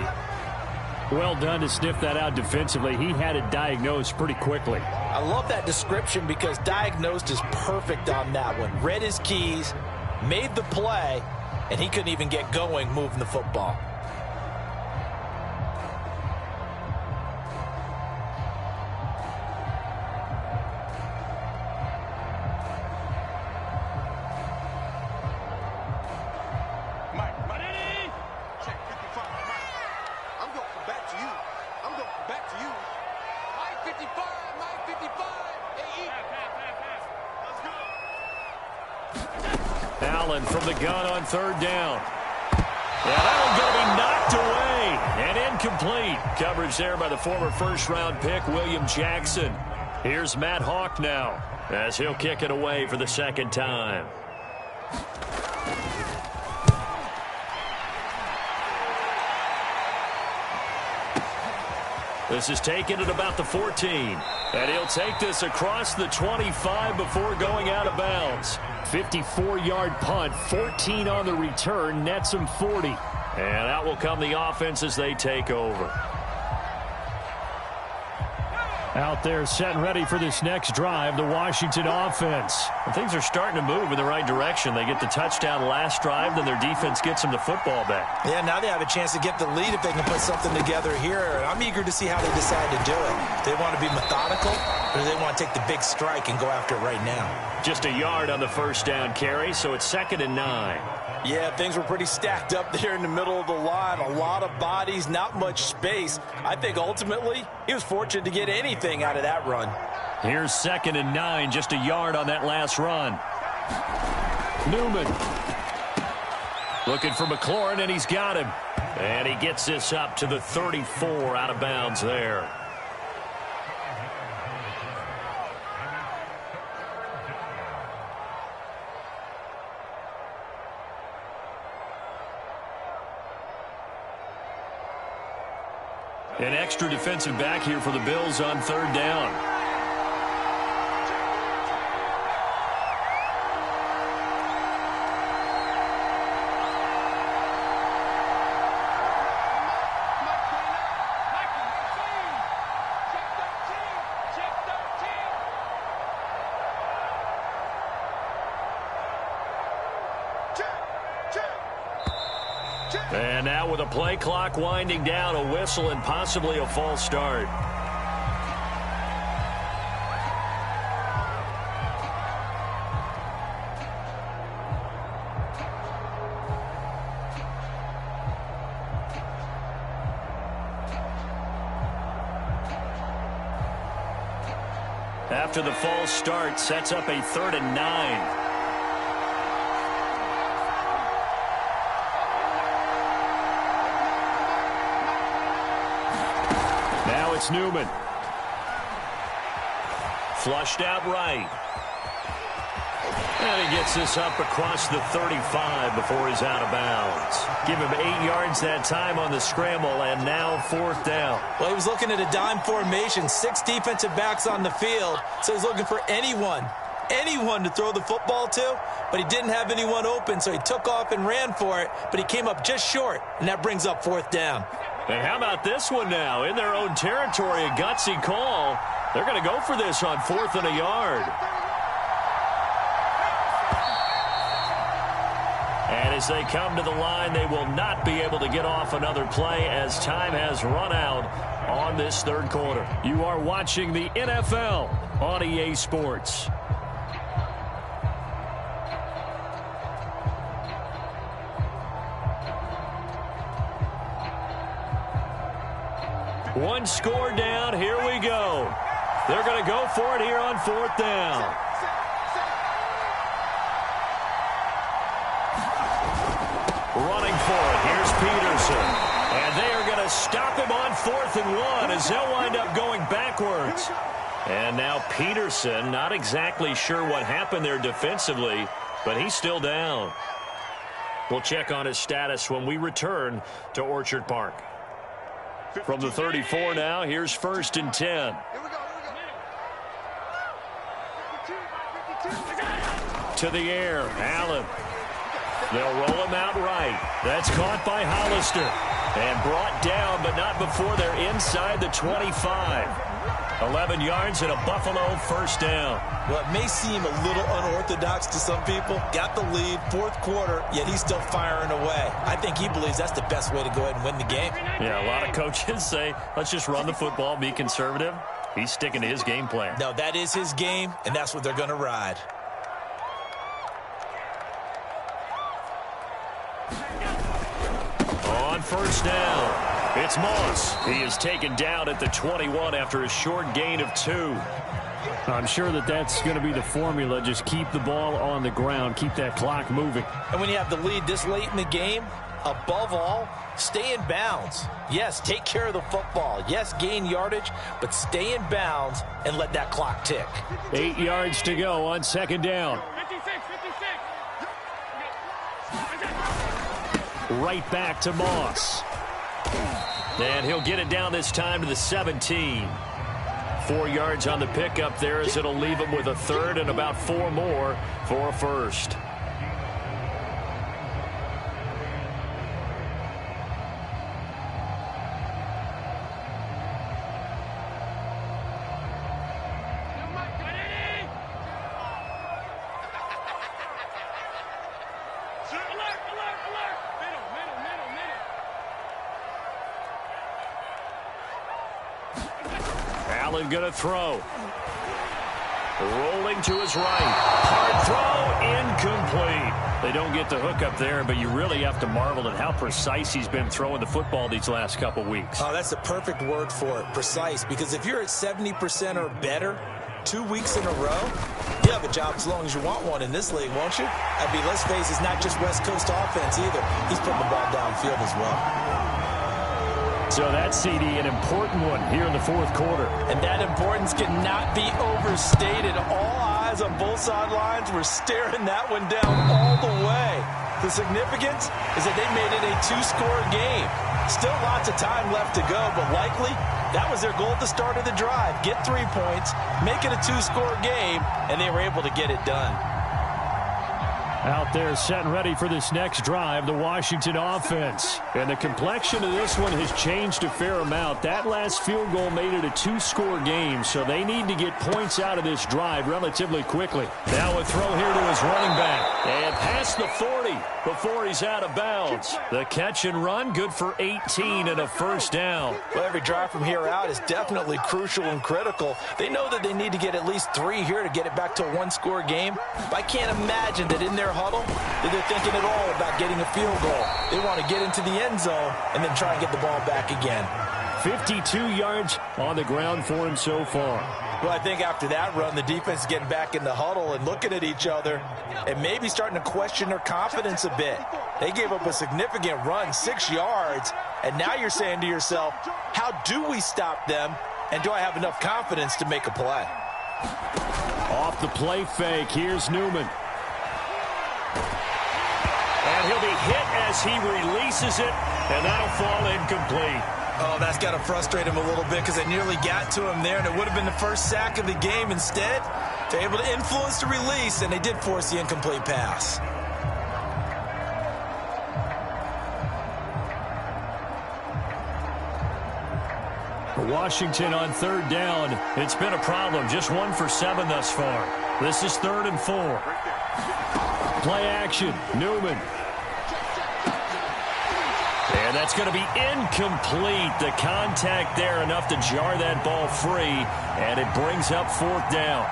C: Well done to sniff that out defensively. He had it diagnosed pretty quickly.
B: I love that description because diagnosed is perfect on that one. Read his keys, made the play, and he couldn't even get going moving the football.
A: Allen from the gun on third down. And that one's going to be knocked away and incomplete. Coverage there by the former first-round pick, William Jackson. Here's Matt Hawk now as he'll kick it away for the second time. This is taken at about the 14. And he'll take this across the 25 before going out of bounds.
C: 54-yard punt, 14 on the return, nets him 40.
A: And out will come the offense as they take over.
C: Out there set and ready for this next drive, the Washington offense.
A: And things are starting to move in the right direction. They get the touchdown last drive, then their defense gets them the football back.
B: Yeah, now they have a chance to get the lead if they can put something together here. And I'm eager to see how they decide to do it. Do they want to be methodical, or do they want to take the big strike and go after it right now?
A: Just a yard on the first down carry, so it's 2nd and 9.
B: Yeah, things were pretty stacked up there in the middle of the line. A lot of bodies, not much space. I think ultimately he was fortunate to get anything out of that run.
A: Here's 2nd and 9, just a yard on that last run.
C: Newman.
A: Looking for McLaurin, and he's got him. And he gets this up to the 34 out of bounds there. An extra defensive back here for the Bills on third down. And now with a play clock winding down, a whistle and possibly a false start. After the false start, sets up a 3rd and 9. Now it's Newman. Flushed out right. And he gets this up across the 35 before he's out of bounds. Give him 8 yards that time on the scramble, and now 4th down.
B: Well, he was looking at a dime formation, 6 defensive backs on the field, so he's looking for anyone to throw the football to, but he didn't have anyone open, so he took off and ran for it, but he came up just short, and that brings up 4th down.
A: And how about this one now? In their own territory, a gutsy call. They're going to go for this on 4th and a yard. And as they come to the line, they will not be able to get off another play as time has run out on this 3rd quarter. You are watching the NFL on EA Sports. One score down. Here we go. They're going to go for it here on 4th down. Running for it. Here's Peterson. And they are going to stop him on 4th and 1 as they'll wind up going backwards. And now Peterson, not exactly sure what happened there defensively, but he's still down. We'll check on his status when we return to Orchard Park. From the 34 now, here's 1st and 10. To the air, Allen. They'll roll him out right. That's caught by Hollister. And brought down, but not before they're inside the 25. 11 yards and a Buffalo 1st down.
B: Well, it may seem a little unorthodox to some people. Got the lead, 4th quarter, yet he's still firing away. I think he believes that's the best way to go ahead and win the game.
A: Yeah, a lot of coaches say, let's just run the football, be conservative. He's sticking to his game plan.
B: No, that is his game, and that's what they're going to ride.
A: On 1st down. It's Moss. He is taken down at the 21 after a short gain of 2.
C: I'm sure that's going to be the formula. Just keep the ball on the ground. Keep that clock moving.
B: And when you have the lead this late in the game, above all, stay in bounds. Yes, take care of the football. Yes, gain yardage, but stay in bounds and let that clock tick.
C: 8 yards to go on 2nd down. Right back to Moss.
A: And he'll get it down this time to the 17. 4 yards on the pickup there as it'll leave him with a 3rd and about 4 more for a 1st. Allen going to throw. Rolling to his right. Hard throw, incomplete. They don't get the hook up there, but you really have to marvel at how precise he's been throwing the football these last couple weeks.
B: Oh, that's the perfect word for it, precise, because if you're at 70% or better 2 weeks in a row, you have a job as long as you want one in this league, won't you? I mean, let's face it, it's not just West Coast offense either. He's putting the ball downfield as well.
C: So that, CD, an important one here in the 4th quarter.
B: And that importance cannot be overstated. All eyes on both sidelines were staring that one down all the way. The significance is that they made it a 2-score game. Still lots of time left to go, but likely that was their goal at the start of the drive. Get 3 points, make it a 2-score game, and they were able to get it done.
C: Out there set and ready for this next drive, the Washington offense. And the complexion of this one has changed a fair amount. That last field goal made it a 2-score game, so they need to get points out of this drive relatively quickly. Now a throw here to his running back. And past the 40,
A: 40 before he's out of bounds. The catch and run, good for 18 and a first down.
B: Well, every drive from here out is definitely crucial and critical. They know that they need to get at least 3 here to get it back to a one-score game. But I can't imagine that in their huddle that they're thinking at all about getting a field goal. They want to get into the end zone and then try and get the ball back again.
C: 52 yards on the ground for him so far.
B: Well, I think after that run, the defense is getting back in the huddle and looking at each other and maybe starting to question their confidence a bit. They gave up a significant run, 6 yards, and now you're saying to yourself, how do we stop them, and do I have enough confidence to make a play?
C: Off the play fake, here's Newman.
A: And he'll be hit as he releases it, and that'll fall incomplete.
B: Oh, that's got to frustrate him a little bit because they nearly got to him there, and it would have been the first sack of the game. Instead, they're able to influence the release, and they did force the incomplete pass.
C: Washington on third down. It's been a problem. Just 1 for 7 thus far. This is 3rd and 4. Play action. Newman.
A: And that's going to be incomplete. The contact there enough to jar that ball free, and it brings up 4th down.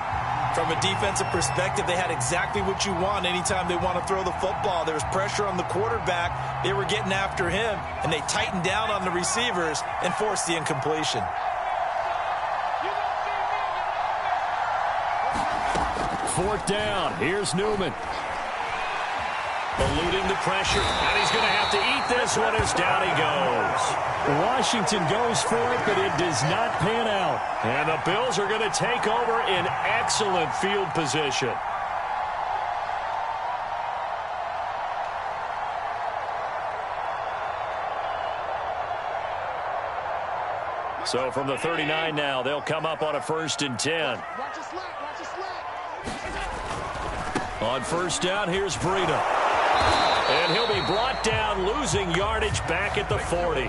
B: From a defensive perspective, they had exactly what you want anytime they want to throw the football. There was pressure on the quarterback. They were getting after him, and they tightened down on the receivers and forced the incompletion.
C: 4th down. Here's Newman.
A: Eluding the pressure, and he's going to have to eat this one as down he goes.
C: Washington goes for it, but it does not pan out.
A: And the Bills are going to take over in excellent field position. So from the 39 now, they'll come up on a 1st and 10. On 1st down, here's Breida. And he'll be brought down, losing yardage back at the 40.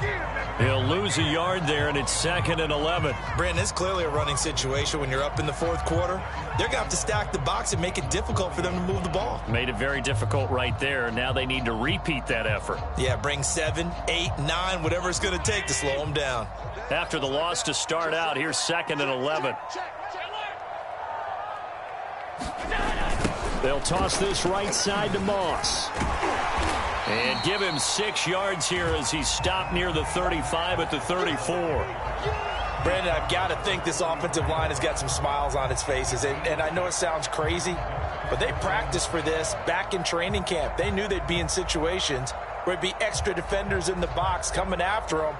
A: He'll lose a yard there, and it's 2nd and 11.
B: Brandon, it's clearly a running situation when you're up in the 4th quarter. They're going to have to stack the box and make it difficult for them to move the ball.
A: Made it very difficult right there. Now they need to repeat that effort.
B: Yeah, bring 7, 8, 9, whatever it's going to take to slow them down.
A: After the loss to start out, here's 2nd and 11.
C: They'll toss this right side to Moss.
A: And give him 6 yards here as he's stopped near the 35 at the 34.
B: Brandon, I've got to think this offensive line has got some smiles on its faces. And I know it sounds crazy, but they practiced for this back in training camp. They knew they'd be in situations where it'd be extra defenders in the box coming after them,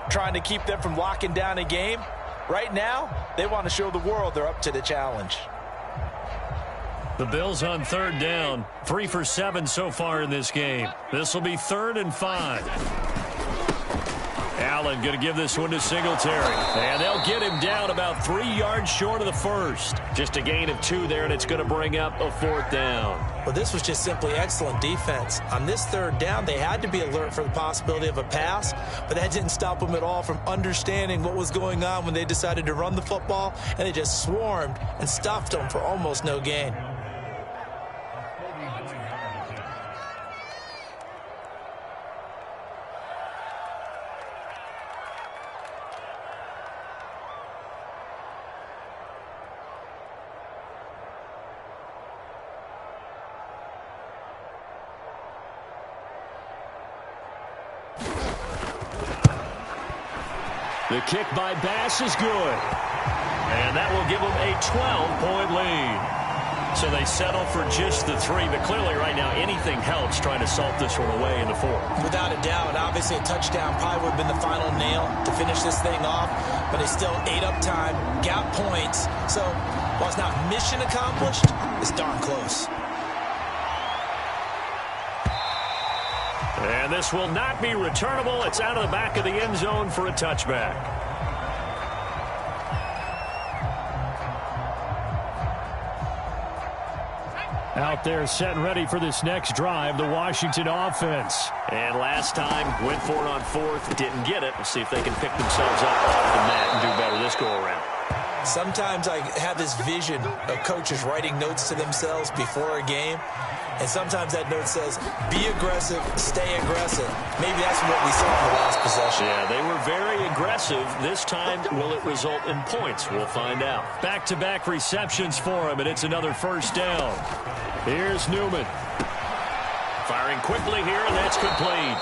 B: trying to keep them from locking down a game. Right now, they want to show the world they're up to the challenge.
A: The Bills on 3rd down, 3 for 7 so far in this game. This will be 3rd and 5. Allen going to give this one to Singletary. And they'll get him down about 3 yards short of the 1st. Just a gain of 2 there, and it's going to bring up a 4th down.
B: Well, this was just simply excellent defense. On this 3rd down, they had to be alert for the possibility of a pass, but that didn't stop them at all from understanding what was going on when they decided to run the football, and they just swarmed and stuffed them for almost no gain.
C: The kick by Bass is good.
A: And that will give them a 12-point lead. So they settle for just the 3, but clearly right now anything helps trying to salt this one away in the 4th.
B: Without a doubt, obviously a touchdown probably would have been the final nail to finish this thing off, but they still ate up time, got points. So while it's not mission accomplished, it's darn close.
A: And this will not be returnable. It's out of the back of the end zone for a touchback.
C: Out there set and ready for this next drive, the Washington offense.
A: And last time, went for it on 4th, didn't get it. We'll see if they can pick themselves up off the mat and do better this go around.
B: Sometimes I have this vision of coaches writing notes to themselves before a game, and sometimes that note says, be aggressive, stay aggressive. Maybe that's what we saw in the last possession.
A: Yeah, they were very aggressive. This time, will it result in points? We'll find out. Back-to-back receptions for him, and it's another first down. Here's Newman. Firing quickly here, and that's complete.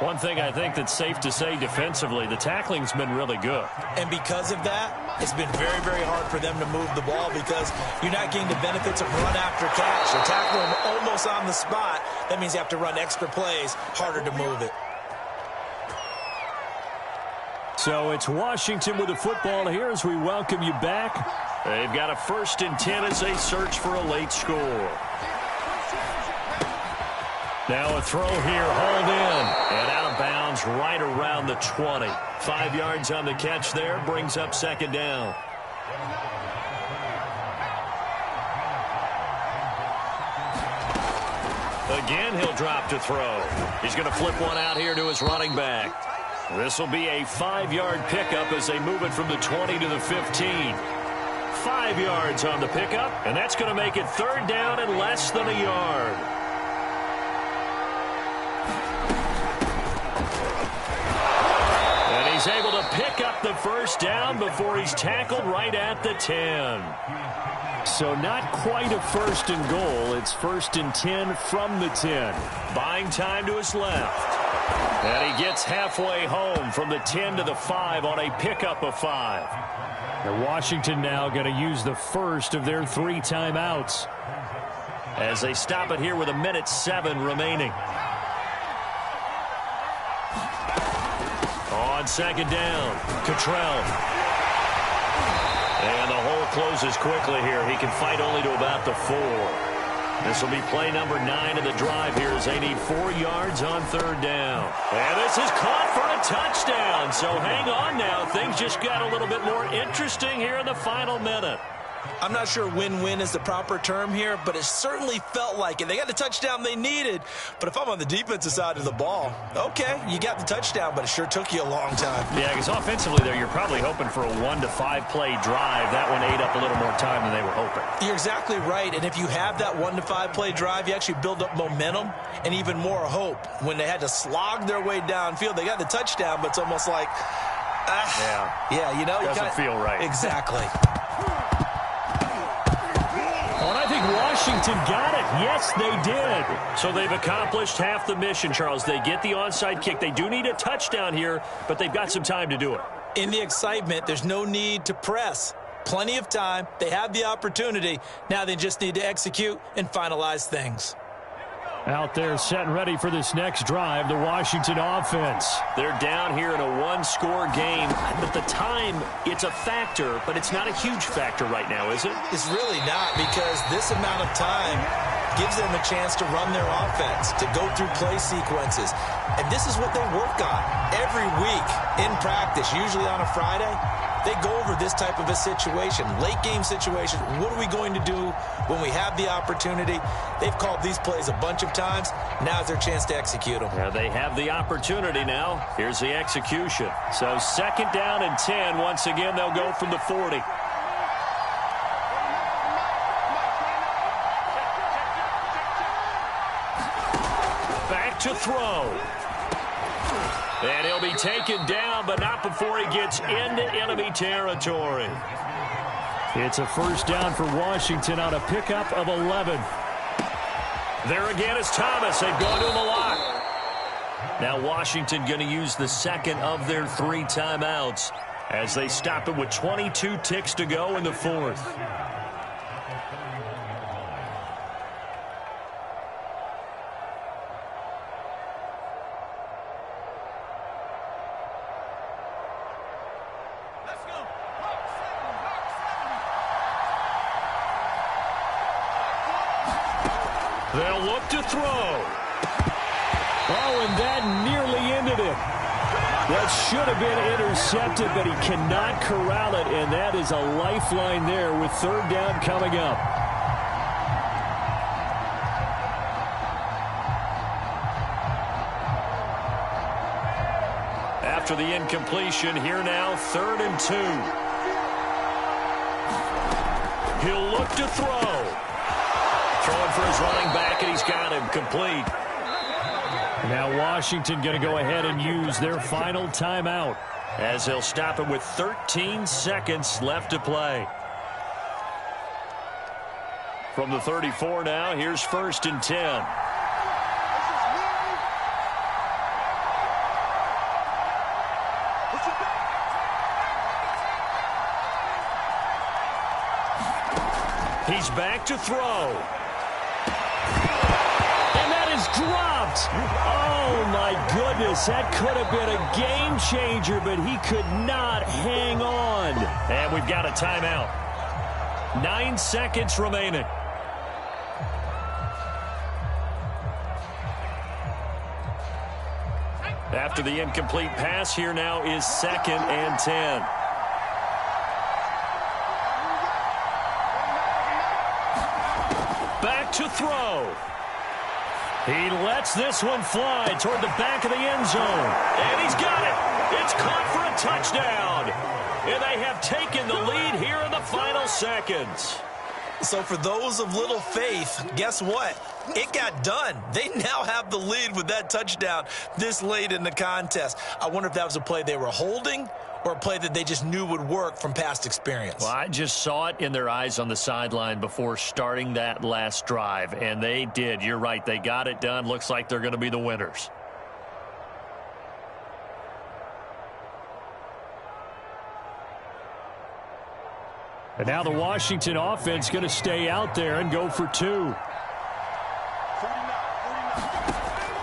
A: One thing I think that's safe to say defensively, the tackling's been really good.
B: And because of that, it's been very, very hard for them to move the ball because you're not getting the benefits of run after catch. You're tackling them almost on the spot. That means you have to run extra plays, harder to move it.
C: So it's Washington with the football here as we welcome you back.
A: They've got a 1st and 10 as they search for a late score. Now a throw here, hauled in, and out of bounds right around the 20. 5 yards on the catch there, brings up 2nd down. Again, he'll drop to throw. He's going to flip one out here to his running back. This will be a 5-yard pickup as they move it from the 20 to the 15. 5 yards on the pickup, and that's going to make it 3rd down and less than a yard. He's able to pick up the 1st down before he's tackled right at the 10.
C: So not quite a 1st and goal. It's 1st and 10 from the 10.
A: Buying time to his left. And he gets halfway home from the 10 to the 5 on a pickup of 5.
C: And Washington now going to use the first of their 3 timeouts
A: as they stop it here with 1:07 remaining. On 2nd down, Cottrell. And the hole closes quickly here. He can fight only to about the 4. This will be play number 9 of the drive here as they need 4 yards on 3rd down. And this is caught for a touchdown. So hang on now. Things just got a little bit more interesting here in the final minute.
B: I'm not sure win-win is the proper term here, but it certainly felt like it. They got the touchdown they needed, but if I'm on the defensive side of the ball, okay, you got the touchdown, but it sure took you a long time.
A: Yeah, because offensively there, you're probably hoping for a 1 to 5 play drive. That one ate up a little more time than they were hoping.
B: You're exactly right, and if you have that 1 to 5 play drive, you actually build up momentum and even more hope. When they had to slog their way downfield, they got the touchdown, but it's almost like, yeah, you know,
A: doesn't feel right.
B: Exactly.
C: Washington got it. Yes, they did.
A: So they've accomplished half the mission, Charles. They get the onside kick. They do need a touchdown here, but they've got some time to do it.
B: In the excitement, there's no need to press. Plenty of time. They have the opportunity. Now they just need to execute and finalize things.
C: Out there set and ready for this next drive, the Washington offense.
A: They're down here in a 1-score game. But the time, it's a factor, but it's not a huge factor right now, is it?
B: It's really not, because this amount of time gives them a chance to run their offense, to go through play sequences. And this is what they work on every week in practice, usually on a Friday. They go over this type of a situation, late game situation. What are we going to do when we have the opportunity? They've called these plays a bunch of times. Now's their chance to execute them.
A: Yeah, they have the opportunity now. Here's the execution. So 2nd down and 10. Once again, they'll go from the 40. Back to throw. And he'll be taken down, but not before he gets into enemy territory.
C: It's a 1st down for Washington on a pickup of 11.
A: There again is Thomas. They've gone to him a lot. Now Washington going to use the 2nd of their 3 timeouts as they stop it with 22 ticks to go in the 4th. They'll look to throw.
C: Oh, and that nearly ended it. That should have been intercepted, but he cannot corral it, and that is a lifeline there with 3rd down coming up.
A: After the incompletion, here now, 3rd and 2. He'll look to throw. Throwing for his running back, and he's got him complete.
C: Now Washington going to go ahead and use their final timeout,
A: as they'll stop it with 13 seconds left to play. From the 34 now, here's 1st and 10. He's back to throw.
C: And that is dropped. Oh, my goodness. That could have been a game changer, but he could not hang on.
A: And we've got a timeout. 9 seconds remaining. After the incomplete pass, here now is 2nd and 10. Back to throw. He lets this one fly toward the back of the end zone. And he's got it. It's caught for a touchdown. And they have taken the lead here in the final seconds.
B: So for those of little faith, guess what? It got done. They now have the lead with that touchdown this late in the contest. I wonder if that was a play they were holding or a play that they just knew would work from past experience.
A: Well, I just saw it in their eyes on the sideline before starting that last drive, and they did. You're right. They got it done. Looks like they're going to be the winners.
C: And now the Washington offense going to stay out there and go for 2.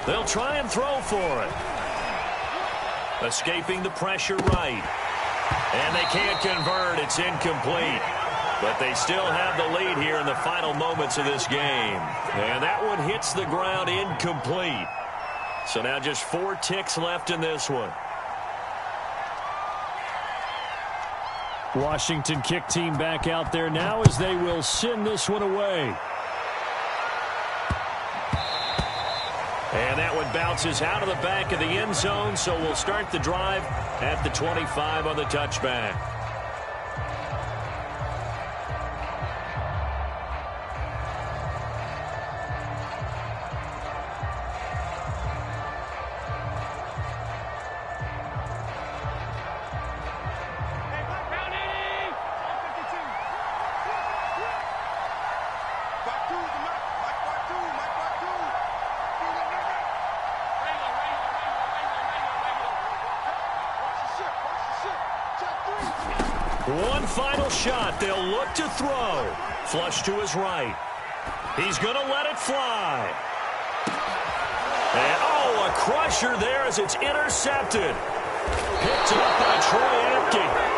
A: They'll try and throw for it. Escaping the pressure right. And they can't convert. It's incomplete. But they still have the lead here in the final moments of this game. And that one hits the ground incomplete. So now just 4 ticks left in this one.
C: Washington kick team back out there now as they will send this one away.
A: And that one bounces out of the back of the end zone, so we'll start the drive at the 25 on the touchback. One final shot. They'll look to throw. Flush to his right. He's going to let it fly. And, oh, a crusher there as it's intercepted. Picked up by Troy Apke.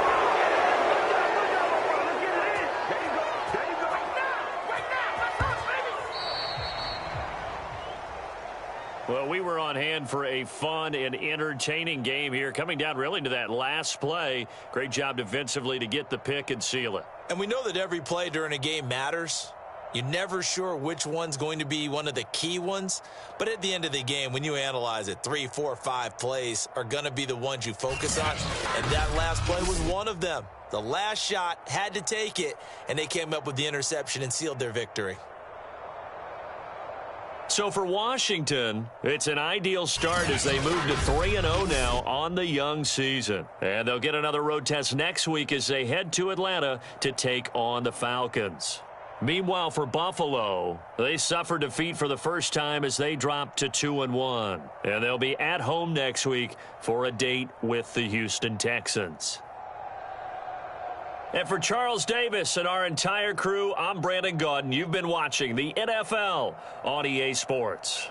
A: Well, we were on hand for a fun and entertaining game here, coming down really to that last play. Great job defensively to get the pick and seal it.
B: And we know that every play during a game matters. You're never sure which one's going to be one of the key ones. But at the end of the game, when you analyze it, 3, 4, 5 plays are going to be the ones you focus on. And that last play was one of them. The last shot had to take it, and they came up with the interception and sealed their victory.
A: So for Washington, it's an ideal start as they move to 3-0 now on the young season. And they'll get another road test next week as they head to Atlanta to take on the Falcons. Meanwhile, for Buffalo, they suffered defeat for the first time as they dropped to 2-1. And they'll be at home next week for a date with the Houston Texans. And for Charles Davis and our entire crew, I'm Brandon Gaudin. You've been watching the NFL on EA Sports.